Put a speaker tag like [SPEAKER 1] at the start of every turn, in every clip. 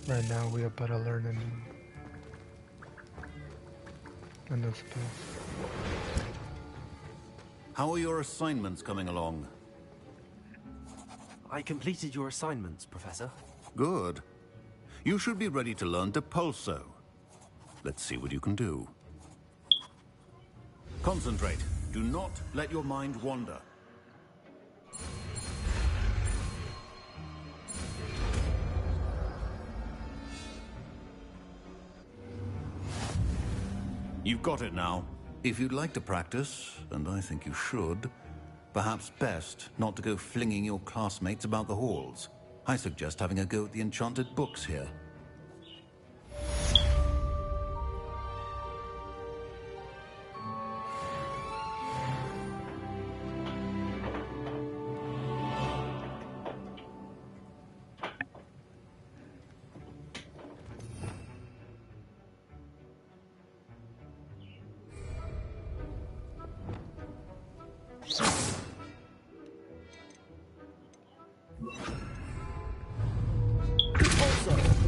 [SPEAKER 1] Right now we are better learning a new spell.
[SPEAKER 2] How are your assignments coming along?
[SPEAKER 3] I completed your assignments, Professor.
[SPEAKER 2] Good. You should be ready to learn Depulso. Let's see what you can do. Concentrate. Do not let your mind wander. You've got it now. If you'd like to practice, and I think you should, perhaps best not to go flinging your classmates about the halls. I suggest having a go at the enchanted books here.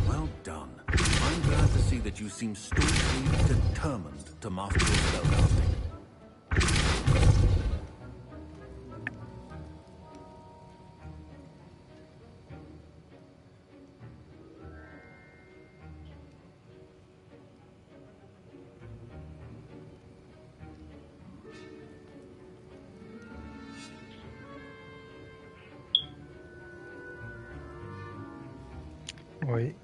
[SPEAKER 2] Well done. I'm glad to see that you seem staunchly determined to master your spellcasting.
[SPEAKER 1] Wait.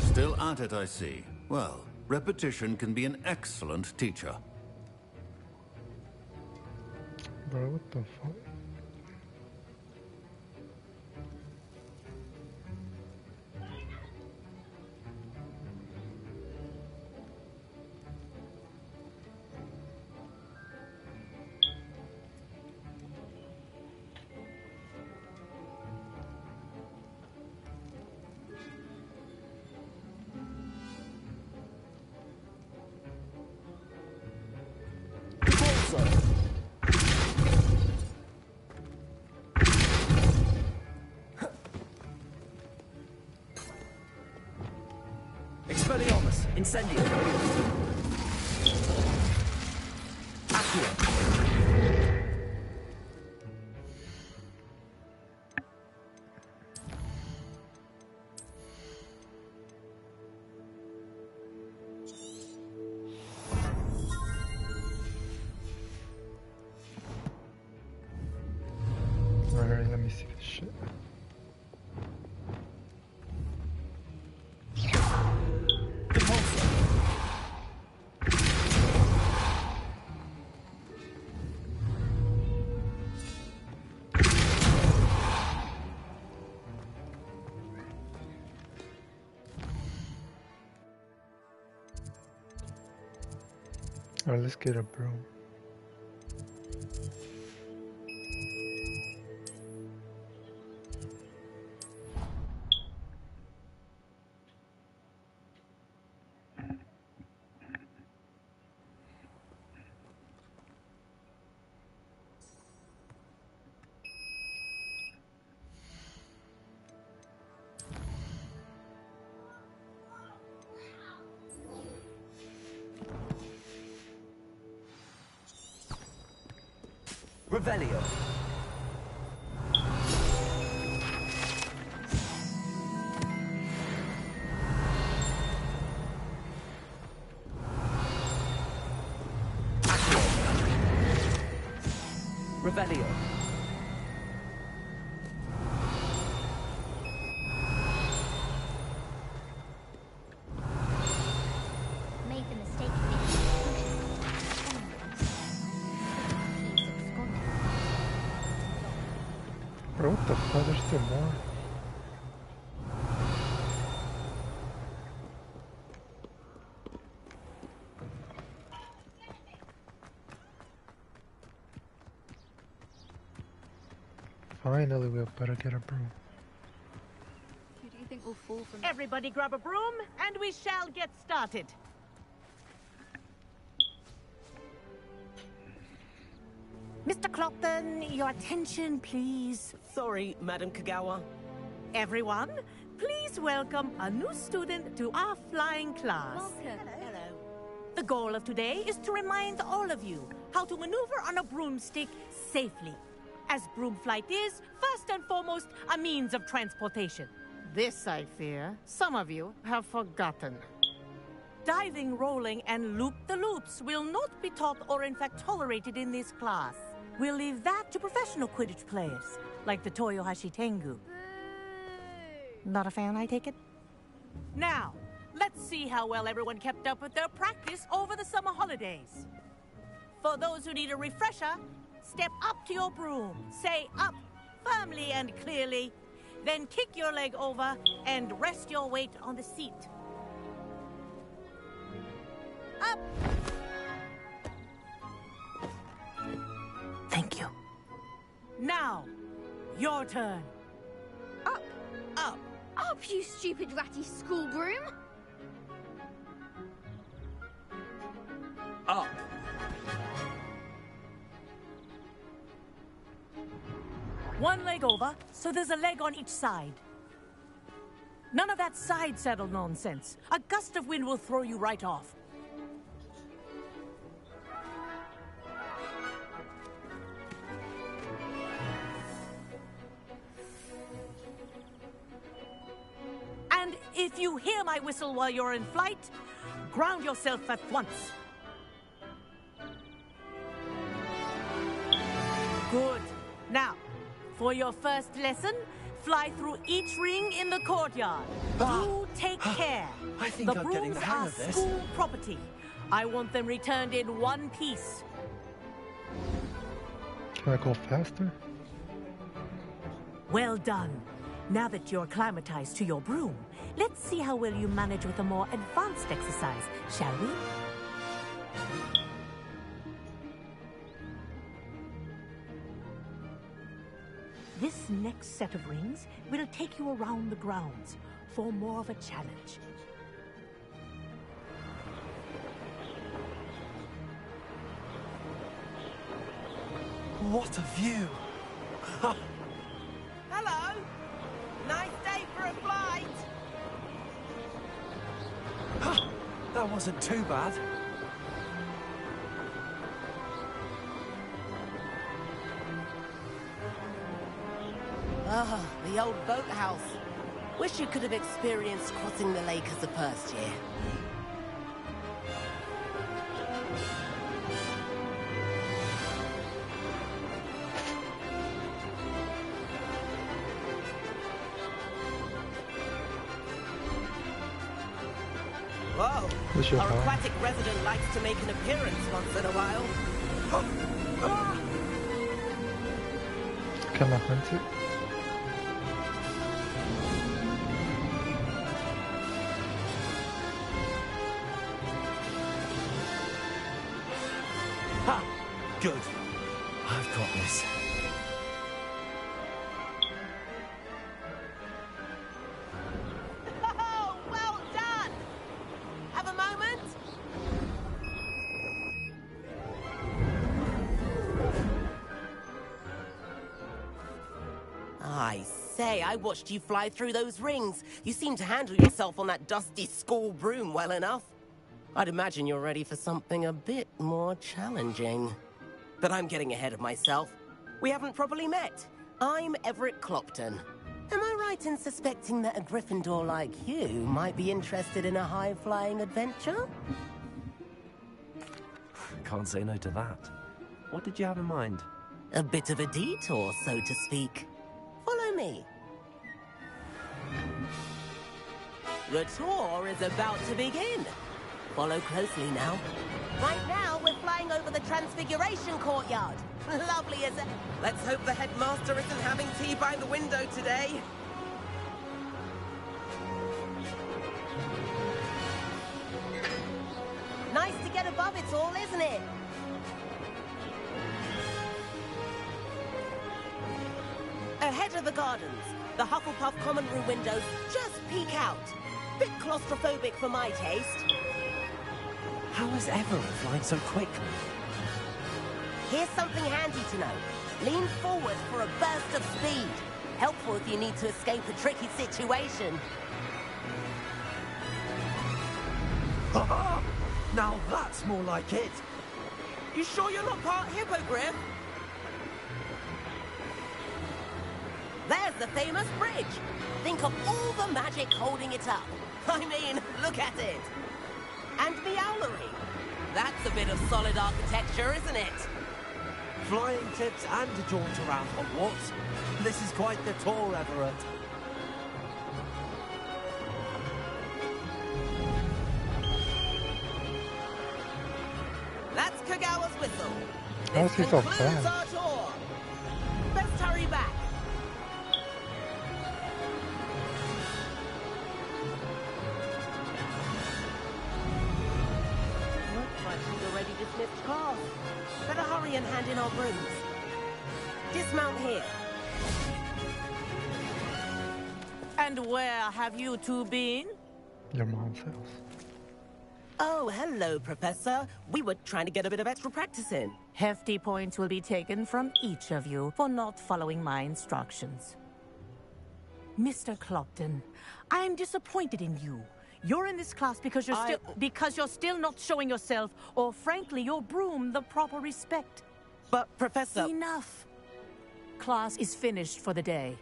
[SPEAKER 2] Still at it, I see. Well, repetition can be an excellent teacher.
[SPEAKER 1] Bro, what the fuck?
[SPEAKER 3] Expelliarmus, Incendio. Accio.
[SPEAKER 1] Alright, let me see this shit. Alright, let's get a broom.
[SPEAKER 3] Revelio. Accio. Revelio.
[SPEAKER 4] Made the mistake of
[SPEAKER 1] Bro, what the fuck? There's still more. Finally, we'll better get a broom.
[SPEAKER 5] Who do you think will fall from
[SPEAKER 6] Everybody grab a broom, and we shall get started. Mr. Clopton, your attention, please.
[SPEAKER 3] Sorry, Madam Kagawa.
[SPEAKER 6] Everyone, please welcome a new student to our flying class.
[SPEAKER 5] Welcome.
[SPEAKER 6] Hello. The goal of today is to remind all of you how to maneuver on a broomstick safely, as broom flight is, first and foremost, a means of transportation. This, I fear, some of you have forgotten. Diving, rolling, and loop-the-loops will not be taught or in fact tolerated in this class. We'll leave that to professional Quidditch players, like the Toyohashi Tengu. Not a fan, I take it? Now, let's see how well everyone kept up with their practice over the summer holidays. For those who need a refresher, step up to your broom, say up firmly and clearly, then kick your leg over and rest your weight on the seat. Up! Thank you. Now, your turn.
[SPEAKER 5] Up.
[SPEAKER 6] Up.
[SPEAKER 5] Up, you stupid ratty school broom.
[SPEAKER 3] Up.
[SPEAKER 6] One leg over, so there's a leg on each side. None of that side saddle nonsense. A gust of wind will throw you right off. And if you hear my whistle while you're in flight, ground yourself at once. Good. Now, for your first lesson, fly through each ring in the courtyard. Do take care.
[SPEAKER 3] I think I'm getting the hang of this.
[SPEAKER 6] School property. I want them returned in one piece.
[SPEAKER 1] Can I go faster?
[SPEAKER 6] Well done. Now that you're acclimatized to your broom, let's see how well you manage with a more advanced exercise, shall we? This next set of rings will take you around the grounds for more of a challenge.
[SPEAKER 3] What a view!
[SPEAKER 6] Hello! Nice day for a flight!
[SPEAKER 3] That wasn't too bad.
[SPEAKER 7] Ah, the old boathouse. Wish you could have experienced crossing the lake as a first year. Whoa!
[SPEAKER 1] What's your
[SPEAKER 7] Our
[SPEAKER 1] phone?
[SPEAKER 7] aquatic resident likes to make an appearance once in a while.
[SPEAKER 1] Can I hunt it?
[SPEAKER 3] Ha! Good. I've got this.
[SPEAKER 7] Oh, well done! Have a moment? I say, I watched you fly through those rings. You seem to handle yourself on that dusty school broom well enough. I'd imagine you're ready for something a bit more challenging. But I'm getting ahead of myself. We haven't properly met. I'm Everett Clopton. Am I right in suspecting that a Gryffindor like you might be interested in a high-flying adventure?
[SPEAKER 3] Can't say no to that. What did you have in mind?
[SPEAKER 7] A bit of a detour, so to speak. Follow me. The tour is about to begin. Follow closely now. Right now, we're flying over the Transfiguration Courtyard. Lovely, is it? Let's hope the headmaster isn't having tea by the window today. Nice to get above it all, isn't it? Ahead of the gardens, the Hufflepuff common room windows just peek out. Bit claustrophobic for my taste.
[SPEAKER 3] How is Everett flying so quickly?
[SPEAKER 7] Here's something handy to know. Lean forward for a burst of speed. Helpful if you need to escape a tricky situation.
[SPEAKER 3] Aha! Now that's more like it.
[SPEAKER 7] You sure you're not part hippogriff? There's the famous bridge. Think of all the magic holding it up. I mean, look at it. And the owlery. That's a bit of solid architecture, isn't it?
[SPEAKER 3] Flying tips and a jaunt around Hogwarts. This is quite the tour, Everett.
[SPEAKER 7] That's Kagawa's whistle.
[SPEAKER 1] How's he
[SPEAKER 7] This
[SPEAKER 1] so
[SPEAKER 7] concludes
[SPEAKER 1] fast?
[SPEAKER 7] our tour. Best hurry back. Looks like she's already dismissed class. Better hurry and hand in our brooms. Dismount here.
[SPEAKER 6] And where have you two been?
[SPEAKER 1] Your mom's house.
[SPEAKER 7] Oh, hello, Professor. We were trying to get a bit of extra practice in.
[SPEAKER 6] Hefty points will be taken from each of you for not following my instructions. Mr. Clopton, I'm disappointed in you. You're in this class because you're still not showing yourself, or frankly, your broom the proper respect.
[SPEAKER 7] But, Professor...
[SPEAKER 6] Enough. Class is finished for the day.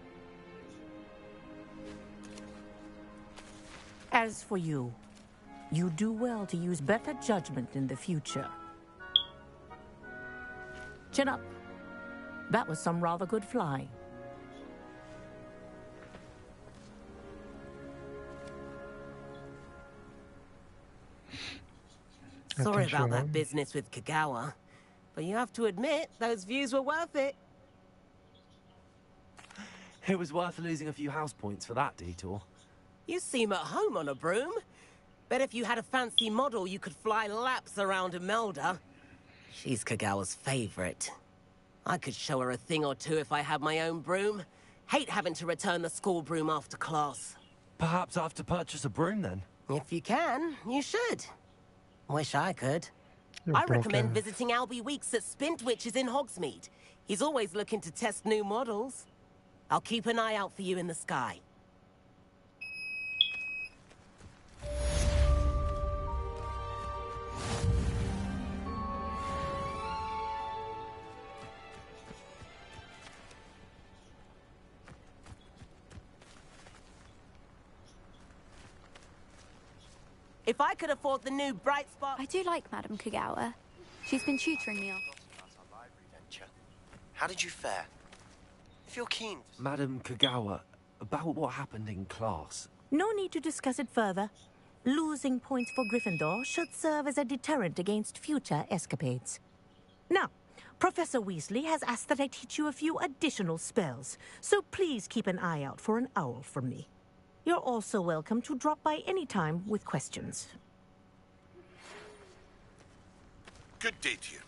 [SPEAKER 6] As for you, you do well to use better judgment in the future. Chin up. That was some rather good flying.
[SPEAKER 7] Sorry
[SPEAKER 1] think
[SPEAKER 7] about
[SPEAKER 1] she
[SPEAKER 7] that
[SPEAKER 1] won.
[SPEAKER 7] business with Kagawa, but you have to admit, those views were worth it.
[SPEAKER 3] It was worth losing a few house points for that detour.
[SPEAKER 7] You seem at home on a broom. Bet if you had a fancy model, you could fly laps around Imelda. She's Kagawa's favorite. I could show her a thing or two if I had my own broom. Hate having to return the school broom after class.
[SPEAKER 3] Perhaps I have to purchase a broom then.
[SPEAKER 7] If you can, you should. Wish I could.
[SPEAKER 1] You're
[SPEAKER 7] I recommend
[SPEAKER 1] broken.
[SPEAKER 7] visiting Albie Weeks at Spintwitches in Hogsmeade. He's always looking to test new models. I'll keep an eye out for you in the sky. If I could afford the new Bright Spot...
[SPEAKER 5] I do like Madame Kagawa. She's been tutoring me.
[SPEAKER 8] How did you fare? If you're keen...
[SPEAKER 3] Madam Kagawa, about what happened in class.
[SPEAKER 6] No need to discuss it further. Losing points for Gryffindor should serve as a deterrent against future escapades. Now, Professor Weasley has asked that I teach you a few additional spells, so please keep an eye out for an owl from me. You're also welcome to drop by any time with questions.
[SPEAKER 9] Good day to you.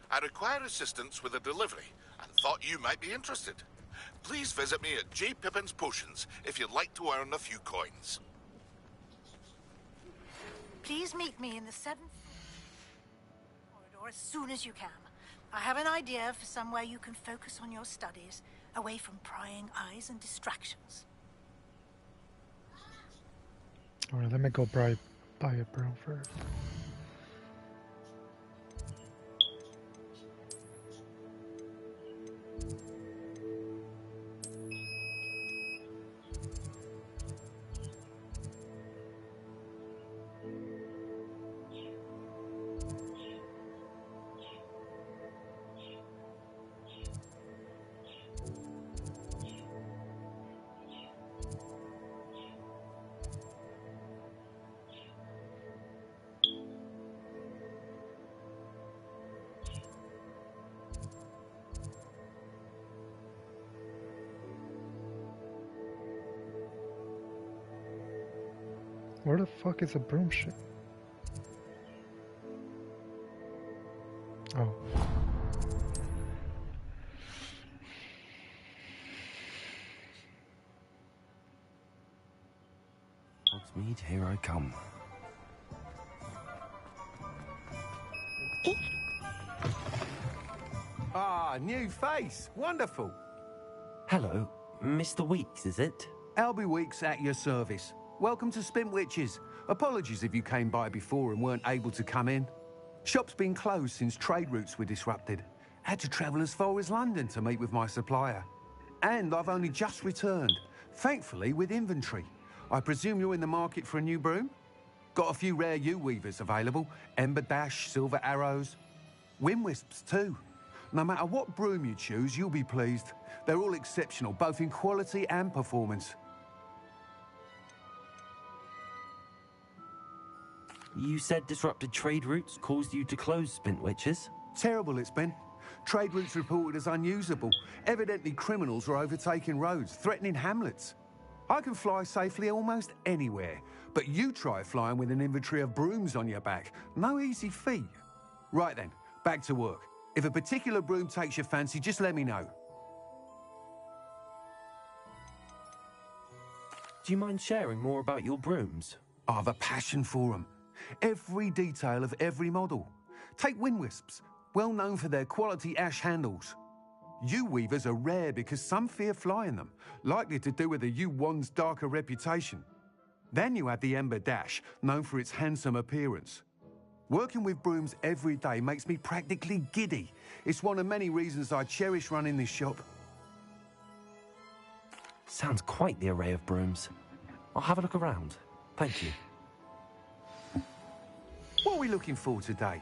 [SPEAKER 9] I require assistance with a delivery and thought you might be interested. Please visit me at J. Pippin's Potions if you'd like to earn a few coins.
[SPEAKER 10] Please meet me in the 7th corridor as soon as you can. I have an idea for somewhere you can focus on your studies, away from prying eyes and distractions.
[SPEAKER 1] Alright, let me go buy a broom first. Where the fuck is a broom shit? Oh.
[SPEAKER 3] Hogsmeade, here I come.
[SPEAKER 11] Ah, new face. Wonderful.
[SPEAKER 3] Hello, Mr. Weeks, is it?
[SPEAKER 11] Albie Weeks at your service. Welcome to Spintwitches. Apologies if you came by before and weren't able to come in. Shop's been closed since trade routes were disrupted. Had to travel as far as London to meet with my supplier. And I've only just returned, thankfully with inventory. I presume you're in the market for a new broom? Got a few rare U-weavers available. Ember Dash, Silver Arrows. Wind-wisps too. No matter what broom you choose, you'll be pleased. They're all exceptional, both in quality and performance.
[SPEAKER 3] You said disrupted trade routes caused you to close Spintwitches?
[SPEAKER 11] Terrible it's been. Trade routes reported as unusable. Evidently criminals are overtaking roads, threatening hamlets. I can fly safely almost anywhere, but you try flying with an inventory of brooms on your back. No easy feat. Right then, back to work. If a particular broom takes your fancy, just let me know.
[SPEAKER 3] Do you mind sharing more about your brooms?
[SPEAKER 11] I've a passion for them. Every detail of every model. Take Wind-wisps, well known for their quality ash handles. U-weavers are rare because some fear flying them, likely to do with the U-wand's darker reputation. Then you have the Ember Dash, known for its handsome appearance. Working with brooms every day makes me practically giddy. It's one of many reasons I cherish running this shop.
[SPEAKER 3] Sounds quite the array of brooms. I'll have a look around. Thank you.
[SPEAKER 11] What are we looking for today?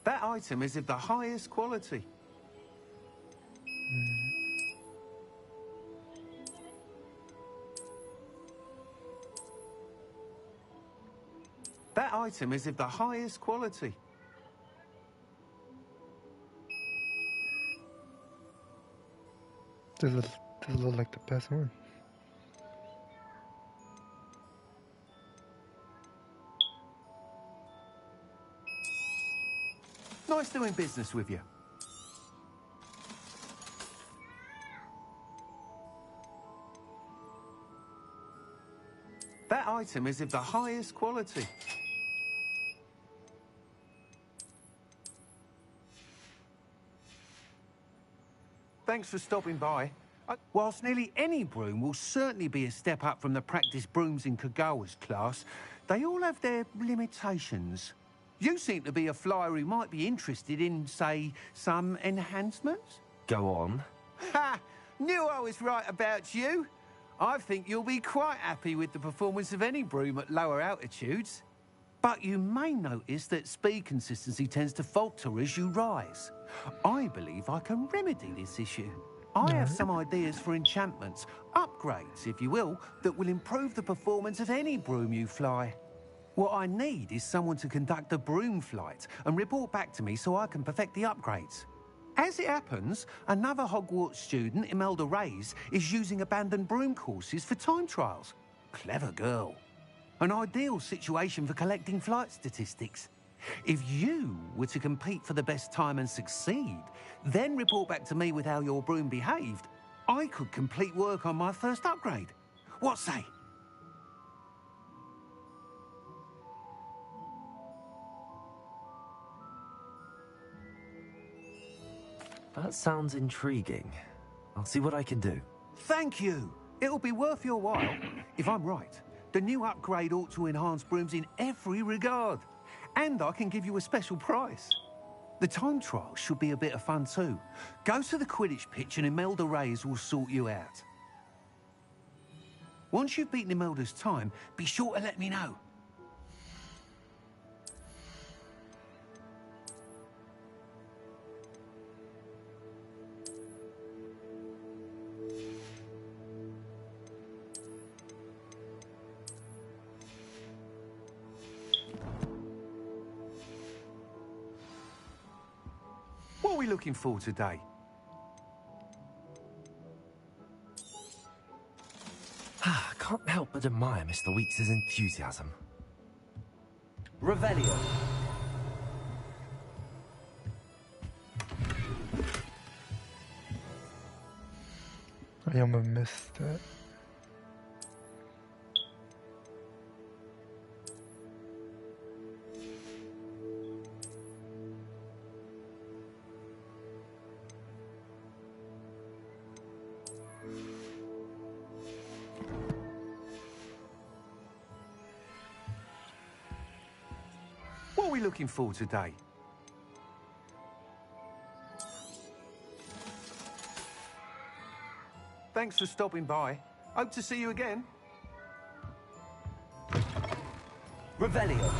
[SPEAKER 11] That item is of the highest quality. That item is of the highest quality.
[SPEAKER 1] Does it look like the best one?
[SPEAKER 11] Nice doing business with you. That item is of the highest quality. Thanks for stopping by. Whilst nearly any broom will certainly be a step up from the practice brooms in Kagawa's class, they all have their limitations. You seem to be a flyer who might be interested in, say, some enhancements?
[SPEAKER 3] Go on.
[SPEAKER 11] Ha! Knew I was right about you. I think you'll be quite happy with the performance of any broom at lower altitudes. But you may notice that speed consistency tends to falter as you rise. I believe I can remedy this issue. I have some ideas for enchantments, upgrades, if you will, that will improve the performance of any broom you fly. What I need is someone to conduct a broom flight and report back to me so I can perfect the upgrades. As it happens, another Hogwarts student, Imelda Reyes, is using abandoned broom courses for time trials. Clever girl. An ideal situation for collecting flight statistics. If you were to compete for the best time and succeed, then report back to me with how your broom behaved, I could complete work on my first upgrade. What say?
[SPEAKER 3] That sounds intriguing. I'll see what I can do.
[SPEAKER 11] Thank you. It'll be worth your while. If I'm right, the new upgrade ought to enhance brooms in every regard. And I can give you a special price. The time trial should be a bit of fun too. Go to the Quidditch pitch and Imelda Reyes will sort you out. Once you've beaten Imelda's time, be sure to let me know. What are we looking for today?
[SPEAKER 3] I can't help but admire Mr. Weeks' enthusiasm. Revelio.
[SPEAKER 1] I almost missed it.
[SPEAKER 11] What are we looking for today? Thanks for stopping by. Hope to see you again.
[SPEAKER 3] Revelio.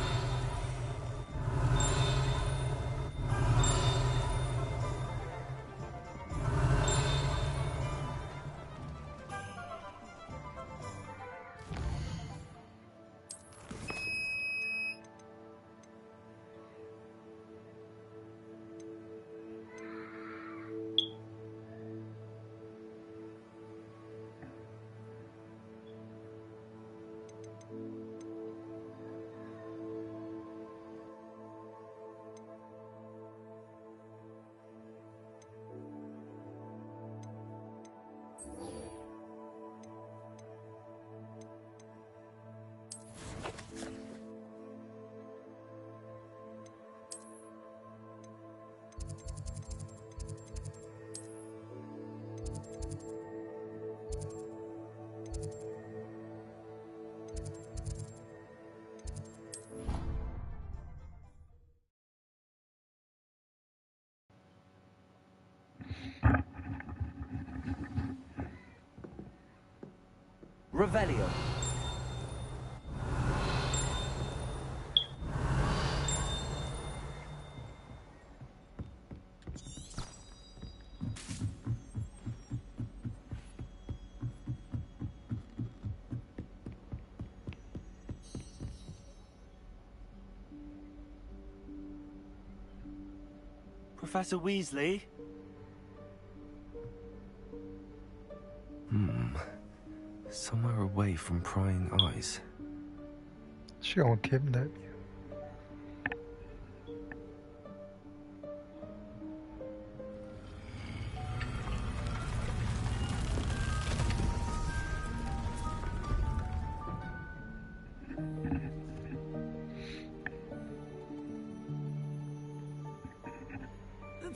[SPEAKER 3] Revelio.
[SPEAKER 12] Professor Weasley?
[SPEAKER 13] Somewhere away from prying eyes.
[SPEAKER 1] She gonna kidnap you.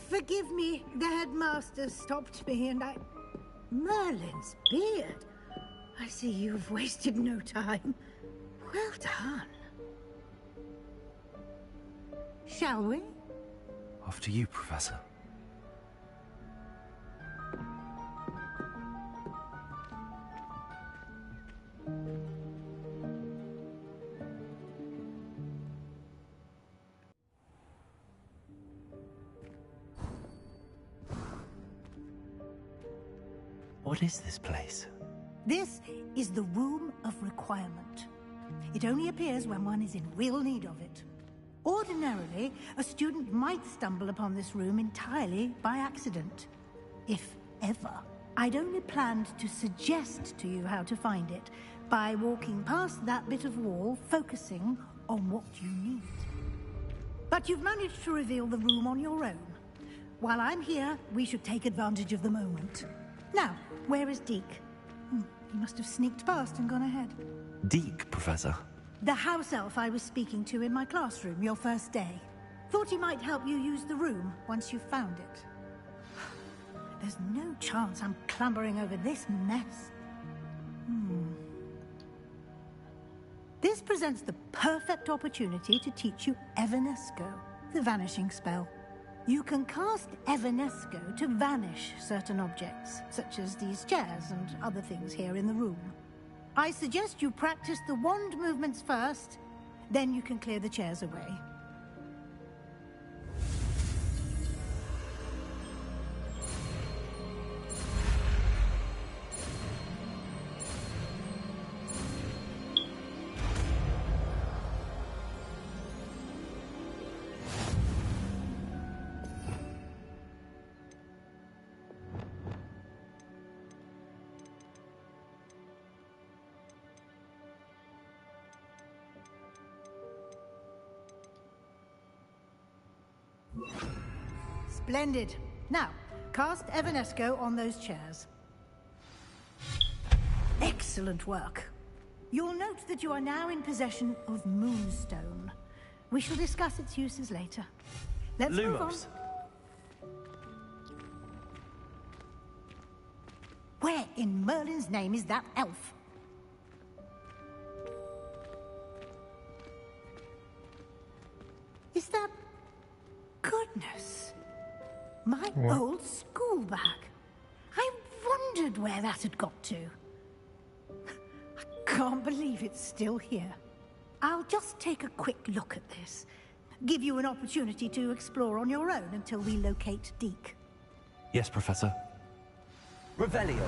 [SPEAKER 10] Forgive me, the headmaster stopped me and I... Merlin's beard. I see you've wasted no time. Well done. Shall we?
[SPEAKER 13] After you, Professor. What is this place?
[SPEAKER 10] This is the Room of Requirement. It only appears when one is in real need of it. Ordinarily, a student might stumble upon this room entirely by accident. If ever. I'd only planned to suggest to you how to find it by walking past that bit of wall, focusing on what you need. But you've managed to reveal the room on your own. While I'm here, we should take advantage of the moment. Now, where is Deke? He must have sneaked past and gone ahead.
[SPEAKER 13] Deke, Professor.
[SPEAKER 10] The house elf I was speaking to in my classroom your first day. Thought he might help you use the room once you found it. There's no chance I'm clambering over this mess. This presents the perfect opportunity to teach you Evanesco, the vanishing spell. You can cast Evanesco to vanish certain objects, such as these chairs and other things here in the room. I suggest you practice the wand movements first, then you can clear the chairs away. Splendid. Now, cast Evanesco on those chairs. Excellent work. You'll note that you are now in possession of Moonstone. We shall discuss its uses later. Let's move on. Where in Merlin's name is that elf? Is that... Goodness. My old school bag. I wondered where that had got to. I can't believe it's still here. I'll just take a quick look at this. Give you an opportunity to explore on your own until we locate Deke.
[SPEAKER 13] Yes, Professor.
[SPEAKER 3] Revelio.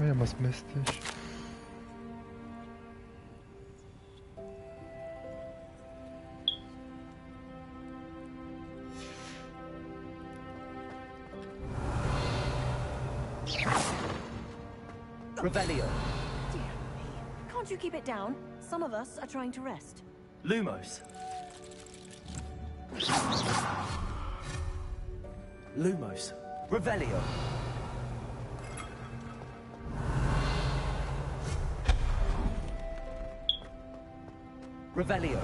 [SPEAKER 1] I almost missed this.
[SPEAKER 3] Revelio.
[SPEAKER 14] Dear me. Can't you keep it down? Some of us are trying to rest.
[SPEAKER 12] Lumos.
[SPEAKER 3] Lumos. Revelio. Revelio.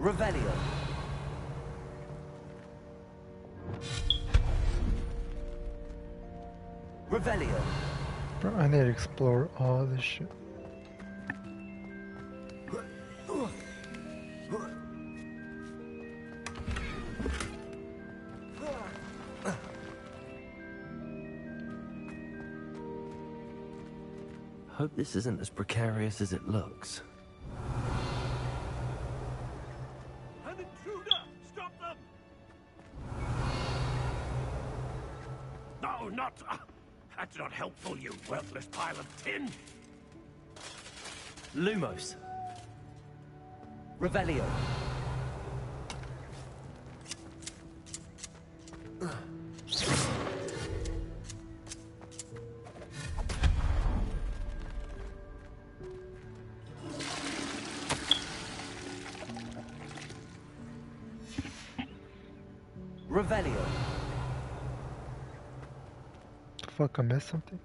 [SPEAKER 3] Revelio. Revelio.
[SPEAKER 1] Bro, I need to explore all this shit.
[SPEAKER 13] Hope this isn't as precarious as it looks.
[SPEAKER 15] An intruder! Stop them! No, not... that's not helpful, you worthless pile of tin!
[SPEAKER 3] Lumos. Revelio. Revelio.
[SPEAKER 1] The fuck, I missed something?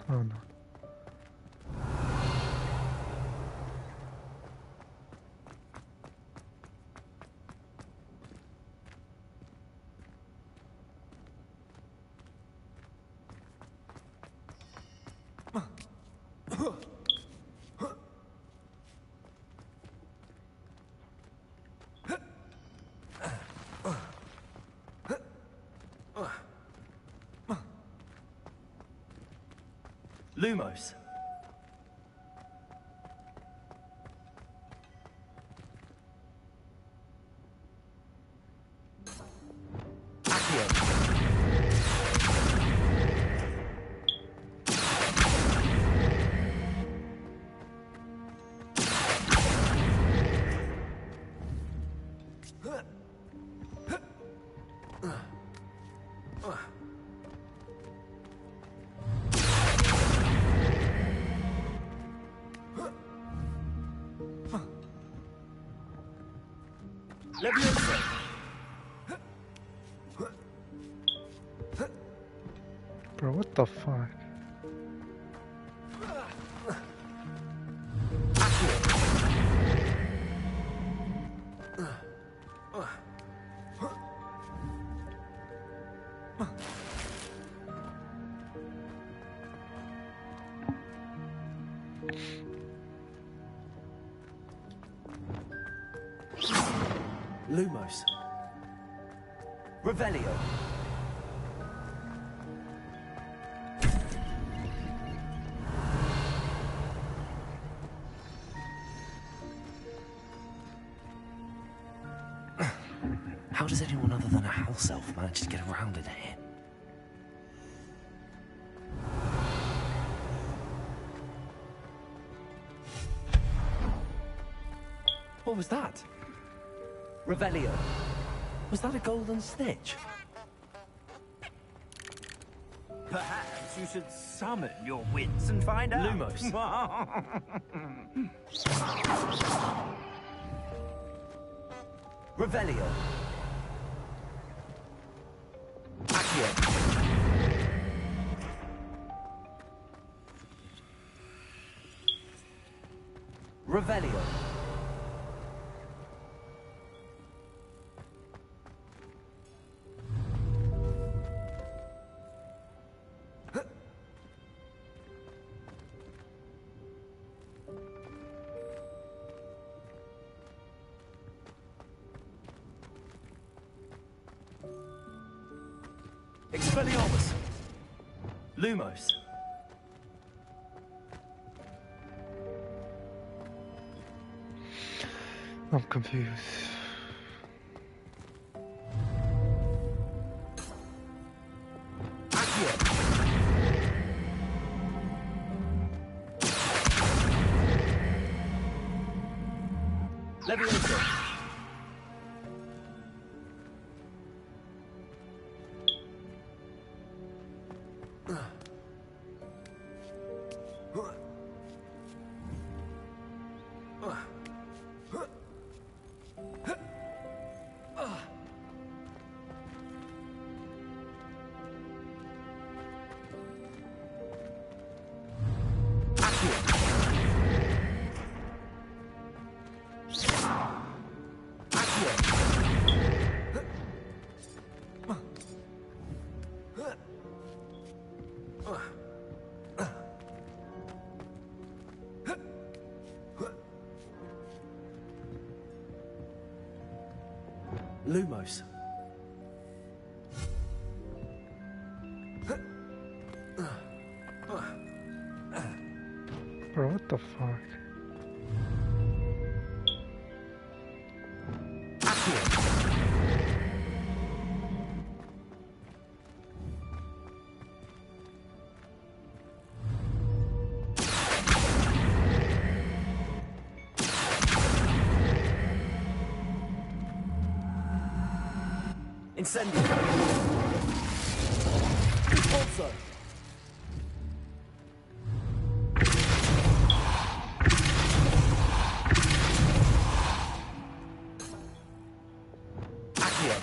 [SPEAKER 1] Oh no.
[SPEAKER 3] Lumos.
[SPEAKER 1] Bro, what the fuck?
[SPEAKER 3] Lumos. Revelio.
[SPEAKER 13] How does anyone other than a house elf manage to get around in here? What was that? Revelio. Was that a golden snitch?
[SPEAKER 15] Perhaps you should summon your wits and find out.
[SPEAKER 13] Lumos. Revelio. Accio. Revelio. Expelliarmus. Lumos.
[SPEAKER 1] I'm confused.
[SPEAKER 13] Levioso. Lumos.
[SPEAKER 1] Bro, what the fuck?
[SPEAKER 13] Incendio. Repulsor. Accio.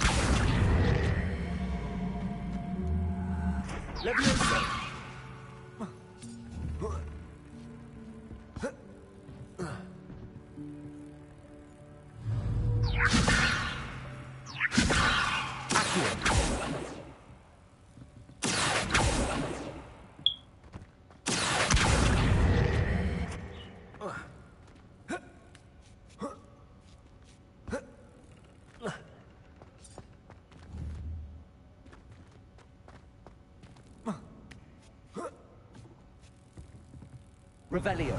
[SPEAKER 13] Levioso. Revelio.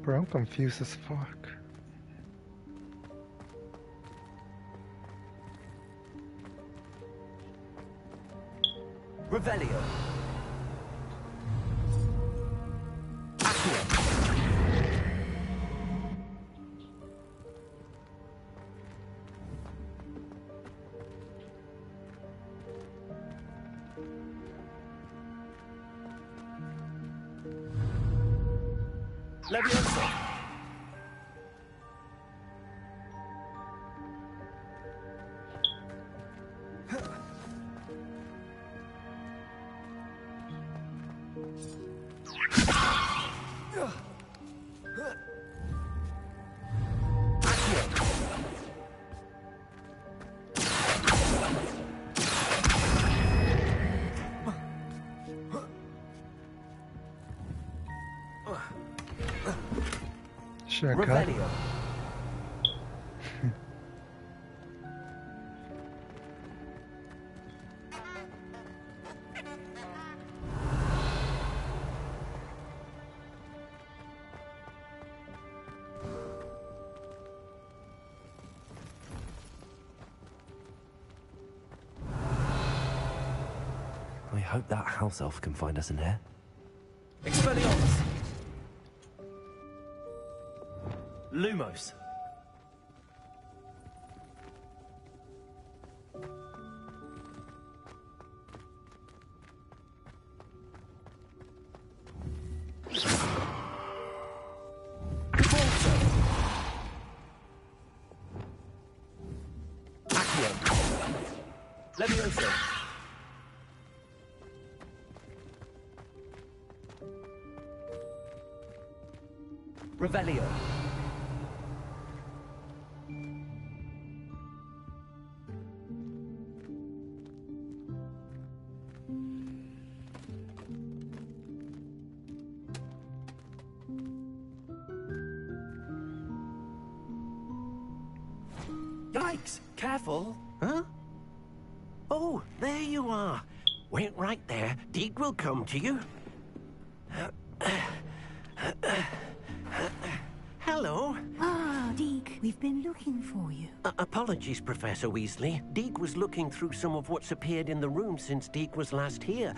[SPEAKER 1] Bro, I'm confused as fuck.
[SPEAKER 13] Revelio. Accio. Levioso.
[SPEAKER 1] Should I cut?
[SPEAKER 13] hope that house elf can find us in here.
[SPEAKER 15] Expelliarmus! Lumos. Levioso. Revelio.
[SPEAKER 16] Yikes! Careful! Huh? Oh, there you are. Wait right there. Deke will come to you. Hello.
[SPEAKER 10] Ah, Deke, we've been looking for you.
[SPEAKER 16] Apologies, Professor Weasley. Deke was looking through some of what's appeared in the room since Deke was last here.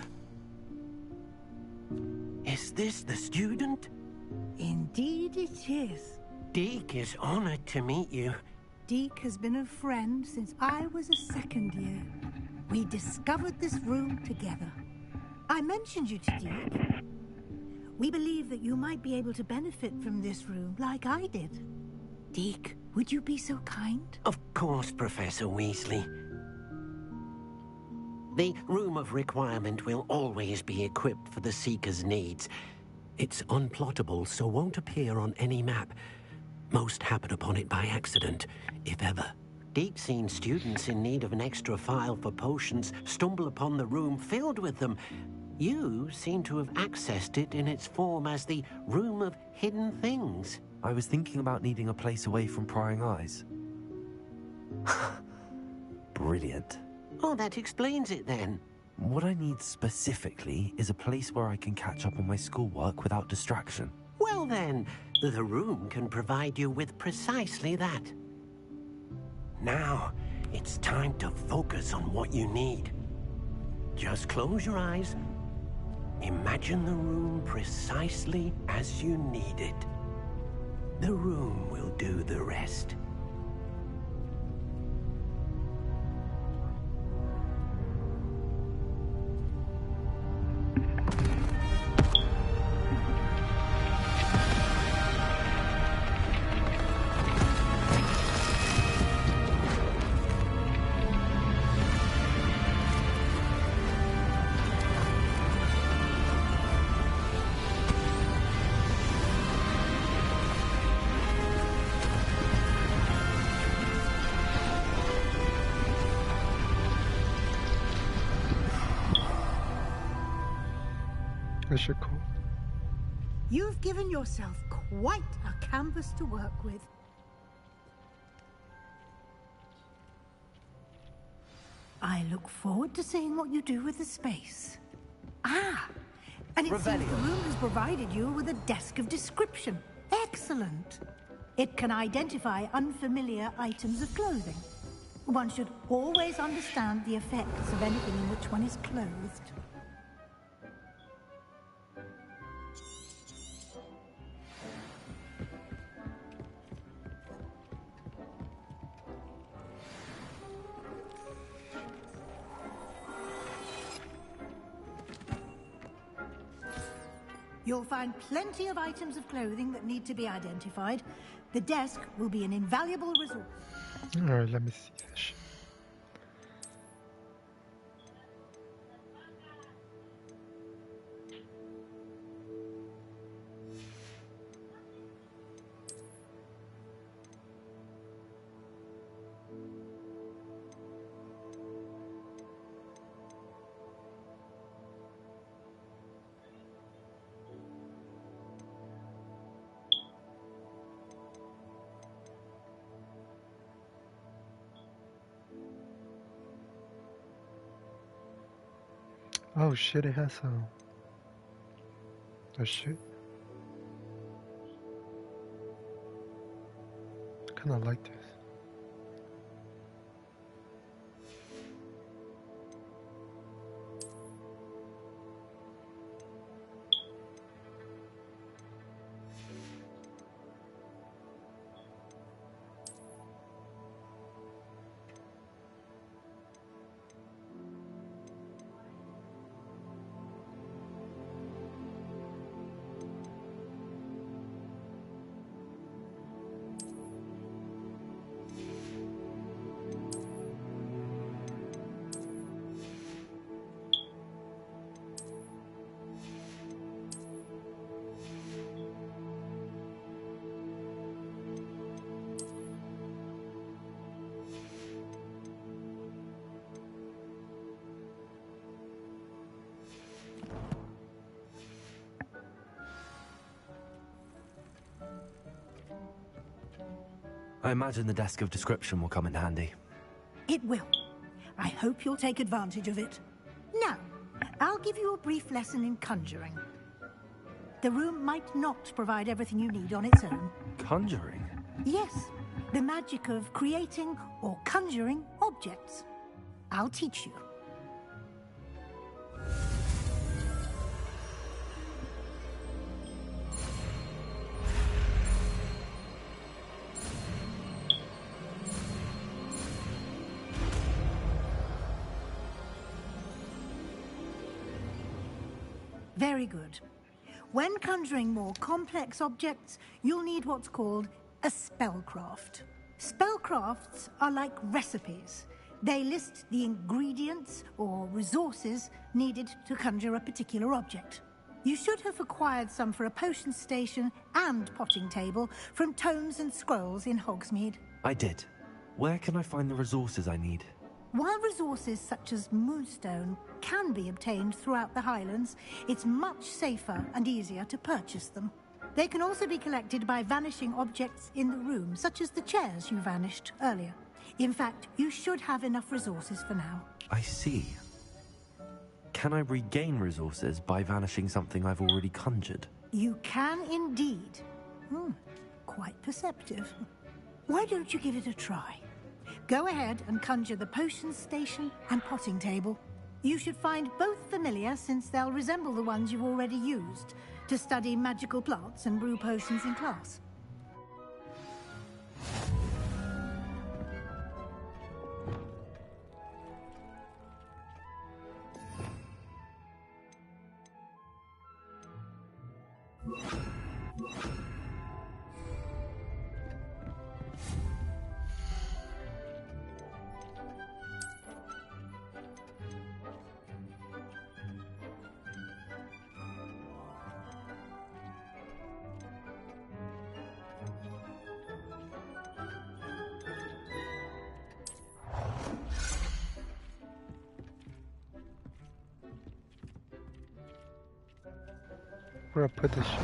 [SPEAKER 16] Is this the student?
[SPEAKER 10] Indeed it is.
[SPEAKER 16] Deke is honored to meet you.
[SPEAKER 10] Deke has been a friend since I was a second year. We discovered this room together. I mentioned you to Deke. We believe that you might be able to benefit from this room like I did. Deke, would you be so kind?
[SPEAKER 16] Of course, Professor Weasley. The Room of Requirement will always be equipped for the Seeker's needs. It's unplottable, so won't appear on any map. Most happen upon it by accident, if ever. Deke's seen students in need of an extra file for potions stumble upon the room filled with them. You seem to have accessed it in its form as the Room of Hidden Things.
[SPEAKER 13] I was thinking about needing a place away from prying eyes. Brilliant.
[SPEAKER 16] Oh, that explains it then.
[SPEAKER 13] What I need specifically is a place where I can catch up on my schoolwork without distraction.
[SPEAKER 16] Well then, the room can provide you with precisely that. Now, it's time to focus on what you need. Just close your eyes. Imagine the room precisely as you need it. The room will do the rest.
[SPEAKER 1] Cool.
[SPEAKER 10] You've given yourself quite a canvas to work with. I look forward to seeing what you do with the space. Ah, and it seems the room has provided you with a desk of description. Excellent. It can identify unfamiliar items of clothing. One should always understand the effects of anything in which one is clothed. You'll find plenty of items of clothing that need to be identified. The desk will be an invaluable resource.
[SPEAKER 1] Alright, let me see this shit. Oh shit, it has some. Oh shit. I kinda like this.
[SPEAKER 13] I imagine the desk of description will come in handy.
[SPEAKER 10] It will. I hope you'll take advantage of it. Now, I'll give you a brief lesson in conjuring. The room might not provide everything you need on its own.
[SPEAKER 13] Conjuring?
[SPEAKER 10] Yes, the magic of creating or conjuring objects. I'll teach you. Very good. When conjuring more complex objects, you'll need what's called a spellcraft. Spellcrafts are like recipes. They list the ingredients or resources needed to conjure a particular object. You should have acquired some for a potion station and potting table from tomes and scrolls in Hogsmeade.
[SPEAKER 13] I did. Where can I find the resources I need?
[SPEAKER 10] While resources such as moonstone can be obtained throughout the Highlands, it's much safer and easier to purchase them. They can also be collected by vanishing objects in the room, such as the chairs you vanished earlier. In fact, you should have enough resources for now.
[SPEAKER 13] I see. Can I regain resources by vanishing something I've already conjured?
[SPEAKER 10] You can indeed. Quite perceptive. Why don't you give it a try? Go ahead and conjure the potion station and potting table. You should find both familiar, since they'll resemble the ones you've already used to study magical plants and brew potions in class.
[SPEAKER 1] Where I put this shit?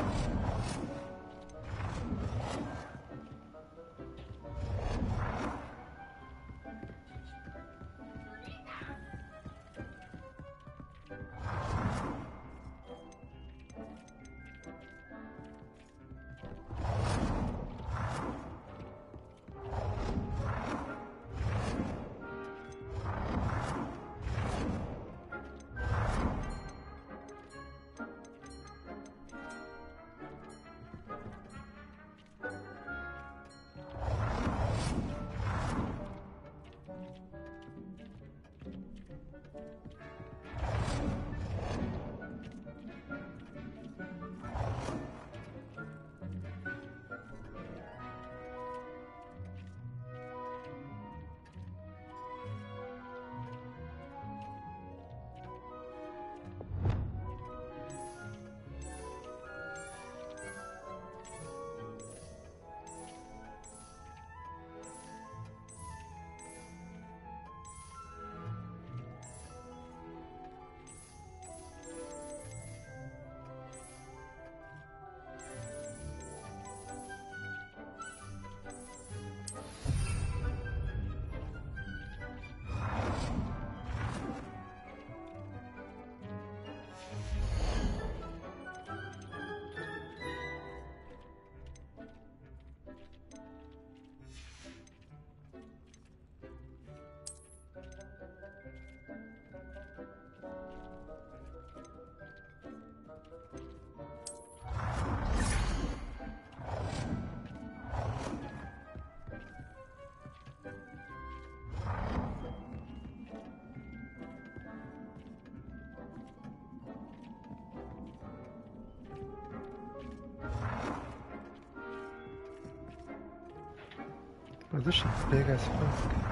[SPEAKER 1] Well, this shit's big as fuck.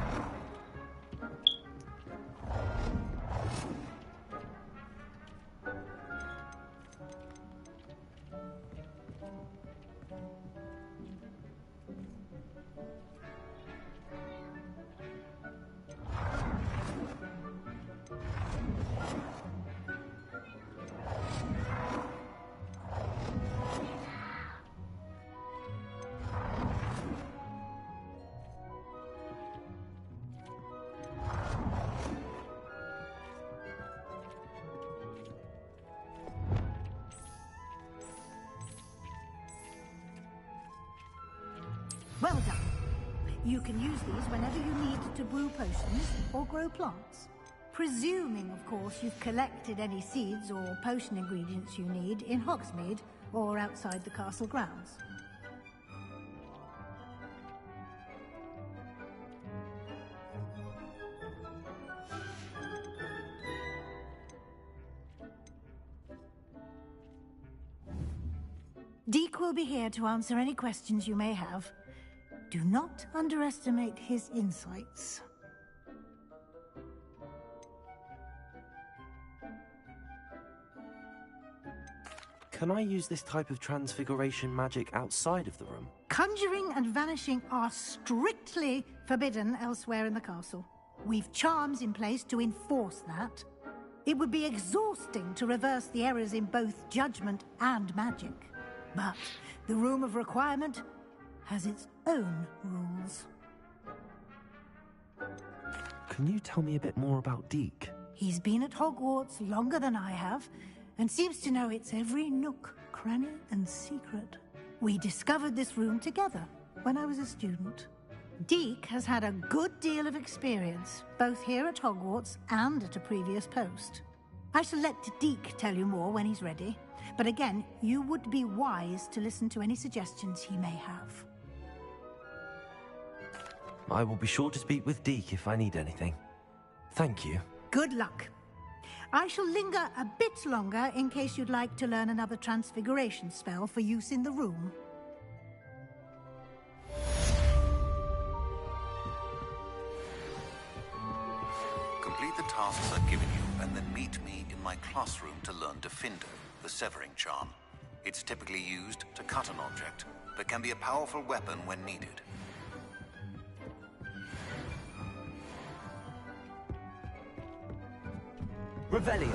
[SPEAKER 10] Well done. You can use these whenever you need to brew potions or grow plants. Presuming, of course, you've collected any seeds or potion ingredients you need in Hogsmeade or outside the castle grounds. Deek will be here to answer any questions you may have. Do not underestimate his insights.
[SPEAKER 13] Can I use this type of transfiguration magic outside of the room?
[SPEAKER 10] Conjuring and vanishing are strictly forbidden elsewhere in the castle. We've charms in place to enforce that. It would be exhausting to reverse the errors in both judgment and magic. But the Room of Requirement has its own rules.
[SPEAKER 13] Can you tell me a bit more about Deek?
[SPEAKER 10] He's been at Hogwarts longer than I have, and seems to know its every nook, cranny, and secret. We discovered this room together when I was a student. Deek has had a good deal of experience, both here at Hogwarts and at a previous post. I shall let Deek tell you more when he's ready, but again, you would be wise to listen to any suggestions he may have.
[SPEAKER 13] I will be sure to speak with Deek if I need anything. Thank you.
[SPEAKER 10] Good luck. I shall linger a bit longer in case you'd like to learn another transfiguration spell for use in the room.
[SPEAKER 2] Complete the tasks I've given you, and then meet me in my classroom to learn Defindo, the severing charm. It's typically used to cut an object, but can be a powerful weapon when needed.
[SPEAKER 15] Revelio.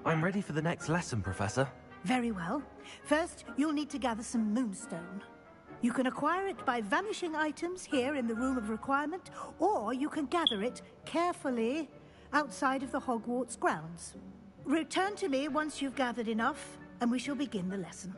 [SPEAKER 13] I'm ready for the next lesson, Professor.
[SPEAKER 10] Very well. First, you'll need to gather some moonstone. You can acquire it by vanishing items here in the Room of Requirement, or you can gather it carefully outside of the Hogwarts grounds. Return to me once you've gathered enough, and we shall begin the lesson.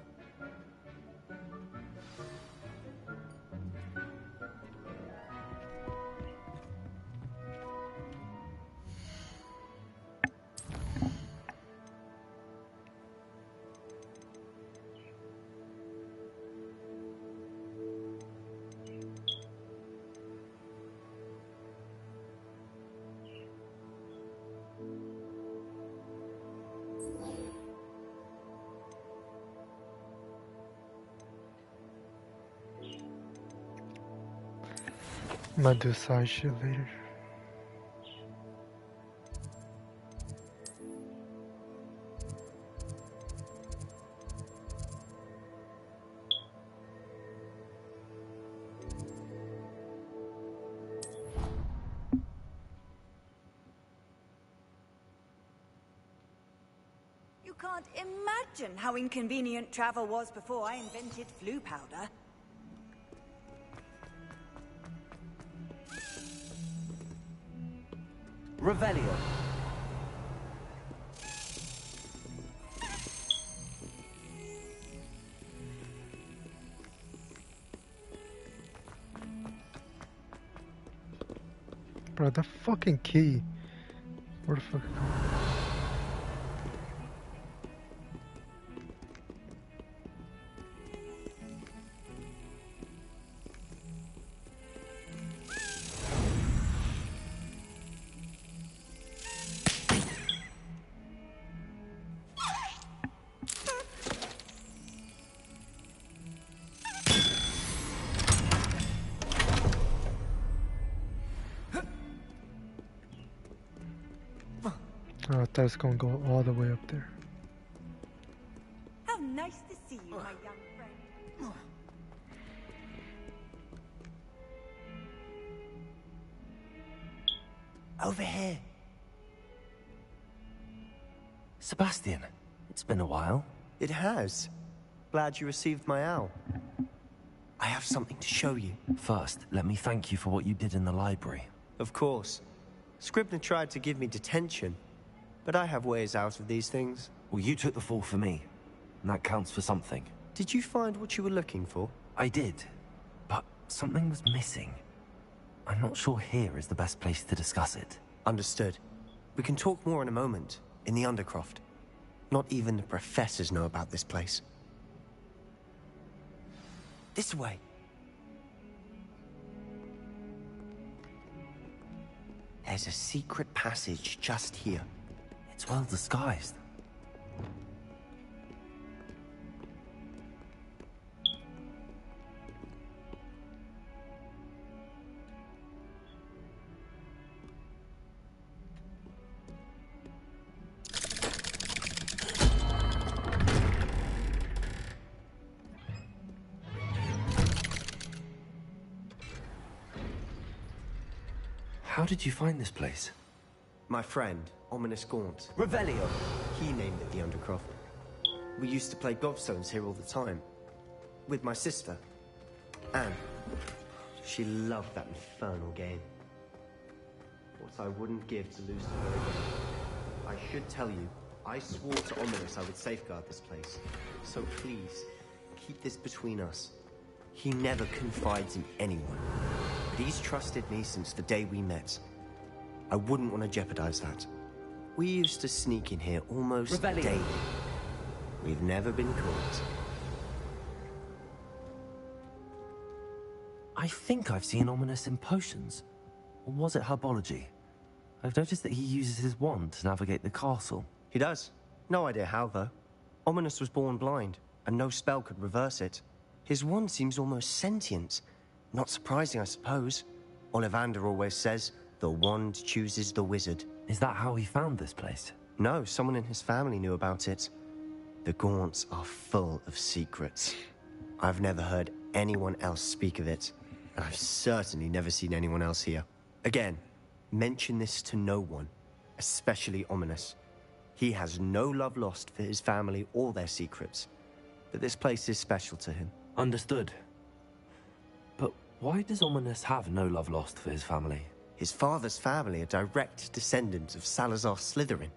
[SPEAKER 1] I'm gonna do side shit later.
[SPEAKER 17] You can't imagine how inconvenient travel was before I invented flu powder.
[SPEAKER 15] Revelio.
[SPEAKER 1] Bro, the fucking key. Where the fuck? Oh, I thought it's gonna go all the way up there.
[SPEAKER 17] So nice to see you, my young friend.
[SPEAKER 8] Over here.
[SPEAKER 13] Sebastian, it's been a while.
[SPEAKER 8] It has. Glad you received my owl. I have something to show you.
[SPEAKER 13] First, let me thank you for what you did in the library.
[SPEAKER 8] Of course. Scribner tried to give me detention, but I have ways out of these things.
[SPEAKER 13] Well, you took the fall for me, and that counts for something.
[SPEAKER 8] Did you find what you were looking for?
[SPEAKER 13] I did, but something was missing. I'm not sure here is the best place to discuss it.
[SPEAKER 8] Understood. We can talk more in a moment, in the Undercroft. Not even the professors know about this place. This way. There's a secret passage just here.
[SPEAKER 13] It's well disguised. How did you find this place?
[SPEAKER 8] My friend, Ominous Gaunt.
[SPEAKER 15] Revelio.
[SPEAKER 8] He named it the Undercroft. We used to play gobstones here all the time. With my sister, Anne. She loved that infernal game. What I wouldn't give to lose to her again. I should tell you, I swore to Ominous I would safeguard this place. So please, keep this between us. He never confides in anyone. But he's trusted me since the day we met. I wouldn't want to jeopardize that. We used to sneak in here almost daily. We've never been caught.
[SPEAKER 13] I think I've seen Ominous in potions. Or was it herbology? I've noticed that he uses his wand to navigate the castle.
[SPEAKER 8] He does. No idea how, though. Ominous was born blind, and no spell could reverse it. His wand seems almost sentient. Not surprising, I suppose. Ollivander always says, the wand chooses the wizard.
[SPEAKER 13] Is that how he found this place?
[SPEAKER 8] No, someone in his family knew about it. The Gaunts are full of secrets. I've never heard anyone else speak of it, and I've certainly never seen anyone else here. Again, mention this to no one, especially Ominous. He has no love lost for his family or their secrets, but this place is special to him.
[SPEAKER 13] Understood. But why does Ominous have no love lost for his family?
[SPEAKER 8] His father's family are direct descendants of Salazar Slytherin,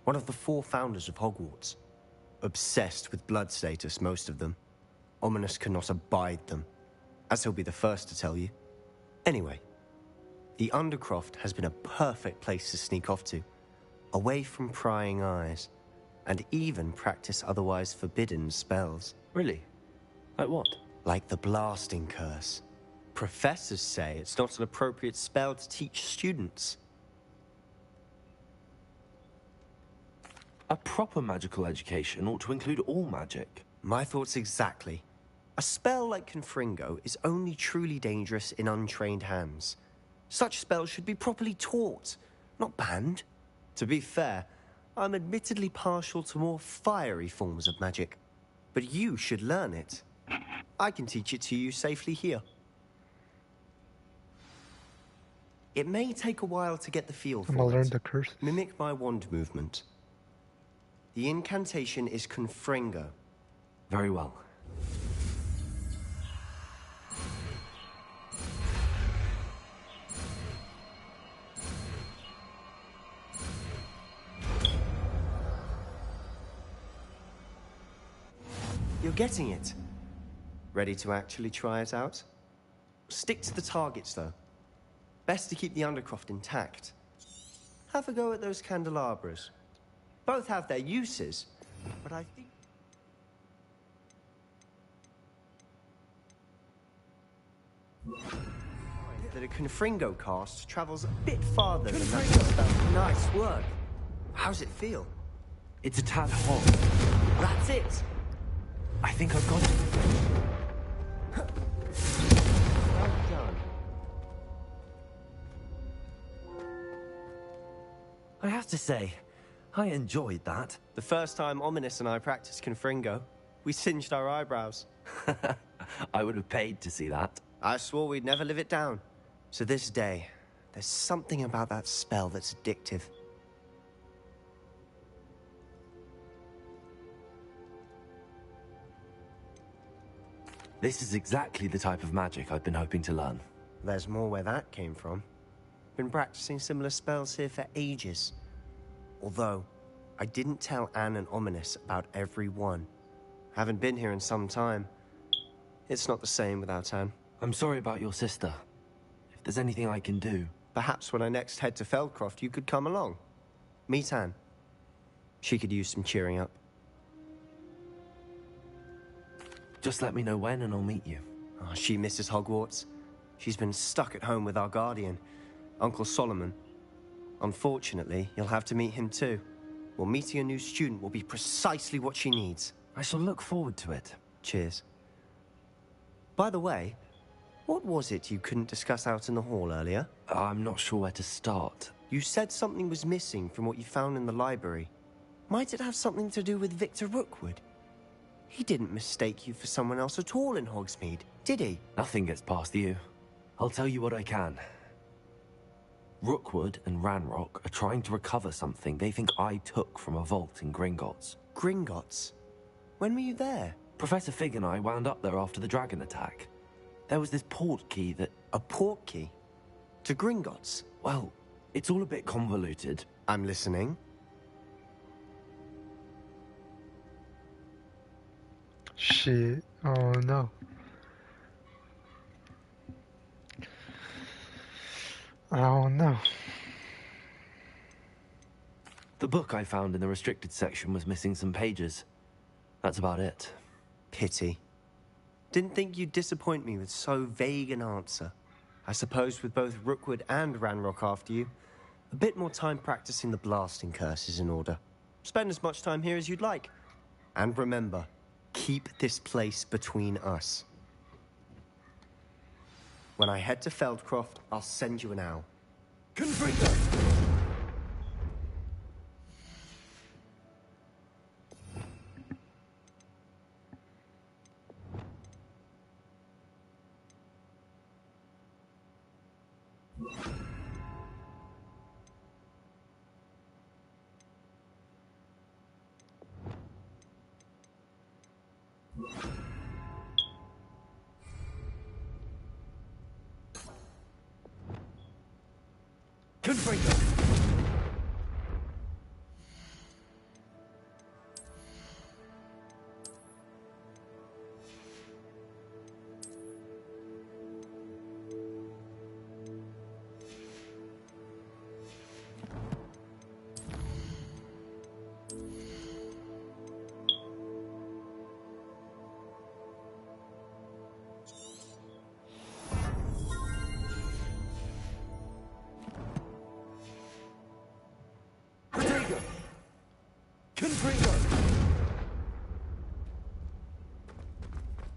[SPEAKER 8] one of the 4 founders of Hogwarts. Obsessed with blood status, most of them. Ominous cannot abide them, as he'll be the first to tell you. Anyway, the Undercroft has been a perfect place to sneak off to, away from prying eyes, and even practice otherwise forbidden spells.
[SPEAKER 13] Really? Like what?
[SPEAKER 8] Like the blasting curse. Professors say it's not an appropriate spell to teach students.
[SPEAKER 13] A proper magical education ought to include all magic.
[SPEAKER 8] My thoughts exactly. A spell like Confringo is only truly dangerous in untrained hands. Such spells should be properly taught, not banned. To be fair, I'm admittedly partial to more fiery forms of magic. But you should learn it. I can teach it to you safely here. It may take a while to get the feel for
[SPEAKER 1] I'm gonna learn
[SPEAKER 8] it.
[SPEAKER 1] the curse.
[SPEAKER 8] Mimic my wand movement. The incantation is Confringo.
[SPEAKER 13] Very well.
[SPEAKER 8] You're getting it. Ready to actually try it out? Stick to the targets, though. Best to keep the Undercroft intact. Have a go at those candelabras. Both have their uses, but I think... that a Confringo cast travels a bit farther than that spell. Nice work. How's it feel?
[SPEAKER 13] It's a tad hot.
[SPEAKER 8] That's it.
[SPEAKER 13] I think I've got it.
[SPEAKER 8] Well done.
[SPEAKER 13] I have to say, I enjoyed that.
[SPEAKER 8] The first time Ominous and I practiced Confringo, We singed our eyebrows.
[SPEAKER 13] I would have paid to see that.
[SPEAKER 8] I swore we'd never live it down. So this day, there's something about that spell that's addictive.
[SPEAKER 13] This is exactly the type of magic I've been hoping to learn.
[SPEAKER 8] There's more where that came from. Been practicing similar spells here for ages. Although, I didn't tell Anne and Ominous about every one. Haven't been here in some time. It's not the same without Anne.
[SPEAKER 13] I'm sorry about your sister. If there's anything I can do...
[SPEAKER 8] Perhaps when I next head to Feldcroft, you could come along. Meet Anne. She could use some cheering up.
[SPEAKER 13] Just let me know when and I'll meet you.
[SPEAKER 8] Oh, she misses Hogwarts. She's been stuck at home with our guardian, Uncle Solomon. Unfortunately, you'll have to meet him too. Well, meeting a new student will be precisely what she needs.
[SPEAKER 13] I shall look forward to it.
[SPEAKER 8] Cheers. By the way, what was it you couldn't discuss out in the hall earlier?
[SPEAKER 13] I'm not sure where to start.
[SPEAKER 8] You said something was missing from what you found in the library. Might it have something to do with Victor Rookwood? He didn't mistake you for someone else at all in Hogsmeade, did he?
[SPEAKER 13] Nothing gets past you. I'll tell you what I can. Rookwood and Ranrock are trying to recover something they think I took from a vault in Gringotts.
[SPEAKER 8] Gringotts? When were you there?
[SPEAKER 13] Professor Fig and I wound up there after the dragon attack. There was this port key that...
[SPEAKER 8] A port key? To Gringotts?
[SPEAKER 13] Well, it's all a bit convoluted.
[SPEAKER 8] I'm listening.
[SPEAKER 1] Shit. Oh no. Oh no.
[SPEAKER 13] The book I found in the restricted section was missing some pages. That's about it.
[SPEAKER 8] Pity. Didn't think you'd disappoint me with so vague an answer. I suppose with both Rookwood and Ranrock after you, a bit more time practicing the blasting curse is in order. Spend as much time here as you'd like. And remember, keep this place between us. When I head to Feldcroft, I'll send you an owl.
[SPEAKER 13] Confringo! Confringo! Confringo!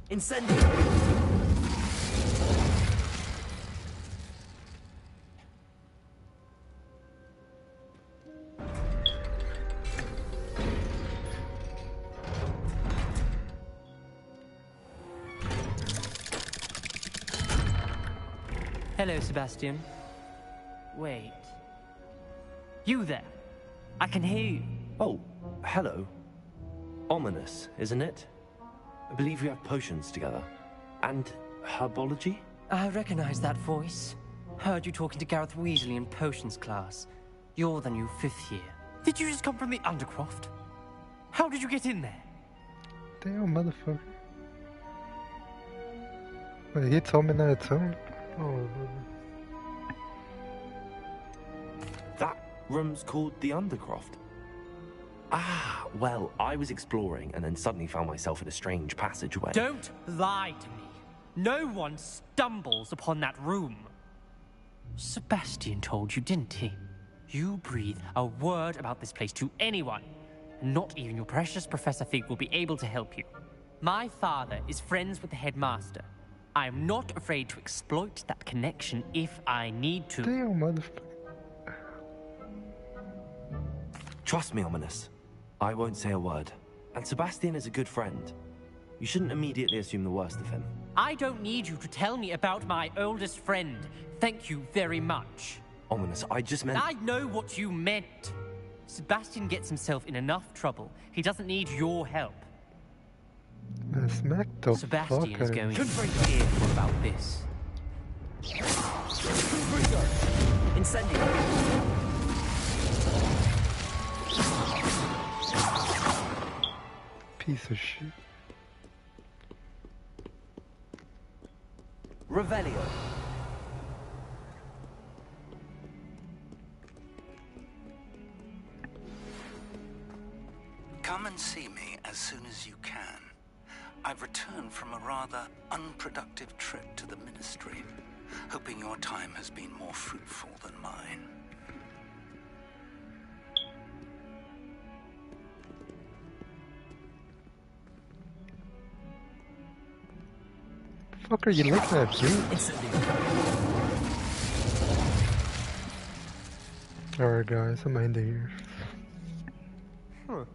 [SPEAKER 13] Incendio!
[SPEAKER 18] Hello, Sebastian. Wait. You there? I can hear you.
[SPEAKER 13] Oh, hello. Ominous, isn't it? I believe we have potions together. And herbology?
[SPEAKER 18] I recognize that voice. Heard you talking to Gareth Weasley in potions class. You're the new 5th year. Did you just come from the Undercroft? How did you get in there?
[SPEAKER 1] Damn, motherfucker. Wait, he told me that too? Oh,
[SPEAKER 13] that room's called the Undercroft. Ah, well, I was exploring and then suddenly found myself in a strange passageway.
[SPEAKER 18] Don't lie to me. No one stumbles upon that room. Sebastian told you, didn't he? You breathe a word about this place to anyone, and not even your precious Professor Fig will be able to help you. My father is friends with the headmaster. I am not afraid to exploit that connection if I need to.
[SPEAKER 1] damn, motherfucker.
[SPEAKER 13] Trust me, Ominous. I won't say a word. And Sebastian is a good friend. You shouldn't immediately assume the worst of him.
[SPEAKER 18] I don't need you to tell me about my oldest friend. Thank you very much.
[SPEAKER 13] Ominous, I just meant...
[SPEAKER 18] I know what you meant. Sebastian gets himself in enough trouble. He doesn't need your help.
[SPEAKER 1] Smack the
[SPEAKER 18] Sebastian
[SPEAKER 1] fuck
[SPEAKER 18] is
[SPEAKER 1] out.
[SPEAKER 18] going to be careful about this.
[SPEAKER 15] Incendio.
[SPEAKER 1] Piece of shit.
[SPEAKER 15] Revelio.
[SPEAKER 19] Come and see me as soon as you can. I've returned from a rather unproductive trip to the Ministry, hoping your time has been more fruitful than mine.
[SPEAKER 1] Fuck are you looking at, dude? Alright guys, I'm ending here.
[SPEAKER 8] Huh.